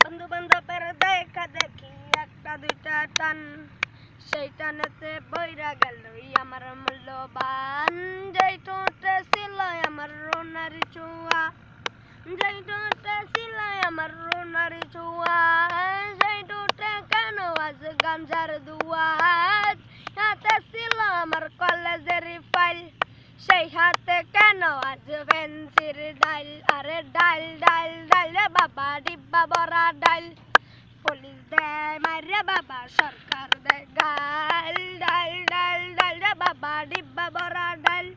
বন্ধু বান্ধবের দেখা দেখি একটা দুইটা টান, সেই টানেতে বইরা গেল আমার মূল্যবান। যেই ঠোঁটে ছিল আমার রোনারি ছোঁয়া, যেই ঠোঁটে ছিল আমার রোনারি ছোঁয়া, সেই ঠোঁটে কেন আজ গাঞ্জার দুয়াত। হাতে ছিল আমার কলেজের ফাইল, সেই হাতে কেন আজ ফেন্সির ডাইল। আরে ডাইল ডাইল ডাইল রে বাবা, ডিব্বা বড়া ডাইল। পুলিশ দেয় মাইরে বাবা, সরকার দেয় গাল। ডাইল ডাইল ডাইল রে বাবা, ডিব্বা বড়া ডাইল।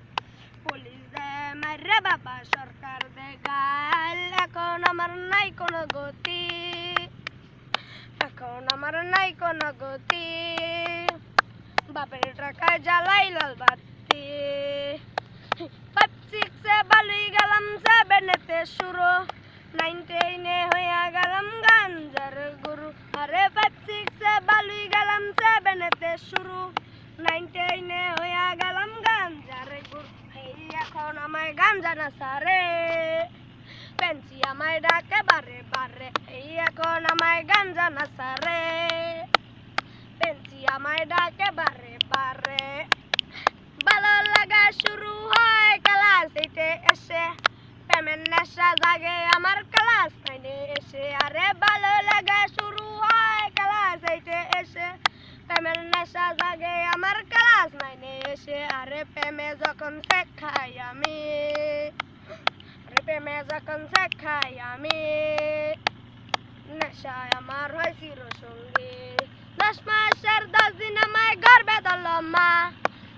পুলিশ দেয় মাইরে বাবা, সরকার দেয় গাল। এখন আমার নাই কোনো গতি, এখন আমার নাই কোনো গতি। বাপের টাকায় জ্বালাই লাল বাতি। 5-6 বালুই গেলাম, 7 শুরু, 9-10 হইয়া গেলাম গাঞ্জার গুরু। আরে 5-6 বালুই গেলাম, 7 শুরু, 9-10 হইয়া গেলাম গাঞ্জার গুরু। এই এখন আমায় গাঞ্জা না সারে, পেন্সি আমায় ডাকে বারে বারে। এই এখন আমায় গাঞ্জা না সারে, পেন্সি আমায় ডাকে বারে বারে। ভালো লাগা শুরু হয় ক্লাস 8 এসে, প্রেমের নেশা জাগে আমার ক্লাস 9 এসে। আরে ভালো লাগা শুরু হয় ক্লাস 8 এসে, প্রেমের নেশা জাগে আমার ক্লাস 9 এসে। আরে প্রেমে যখন শেখাই আমি, আরে প্রেমে যখন শেখাই আমি, নেশায় আমার হয় চিরসঙ্গী। 10 মাসের 10 দিন আমায় গর্বে ধরল মা,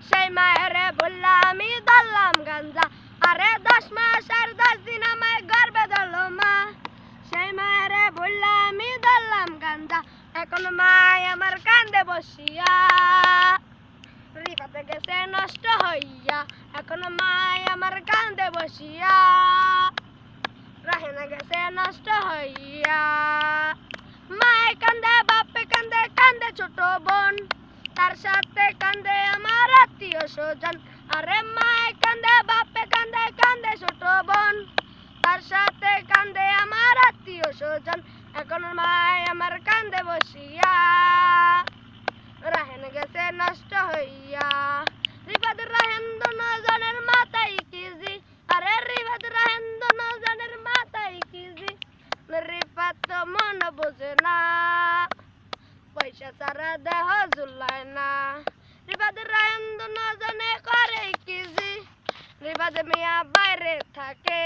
সেই মায়ের বললা আমি ধরলাম গাঞ্জা। আরে 10 মাসের 10 দিন আমায় গর্বে ধরল মা, সেই মায়ের বললা আমি ধরলাম গাঞ্জা। এখন মায় আমার কান্দে বসিয়া, রিফাতে গেছে নষ্ট হইয়া। এখন মায় আমার কান্দে বসিয়া, রাহেনা গেছে নষ্ট হইয়া। মায় কান্দে, বাপে কান্দে, কান্দে ছোট বোন, তার সাথে কান্দে আমার আত্মীয় স্বজন। আরে মায় কান্দে, বাপে কান্দে, কান্দে ছোট বোন, তার সাথে কান্দে আমার আত্মীয় স্বজন। এখন মায় আমার কান্দে বসিয়া, রাহেন গেছে নষ্ট হইয়া। রিফাত রাহেন দুজনের মাথায় কিজি, আরে রিফাত রাহেন দুজনের মাথায় কিজি। রিফাত তো মন বোঝে না, পয়সা ছাড়া দেহ জুলায় না। রিফাত রাহেন দুজনে করে কিজি, রিফাত মিয়া বাইরে থাকে,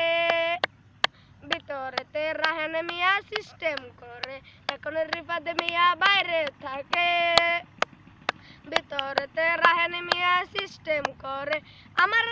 ভিতরেতে রাহেন মিয়া সিস্টেম করে। এখন রিফাত মিয়া বাইরে থাকে, ভিতরেতে রাহেন মিয়া সিস্টেম করে। আমার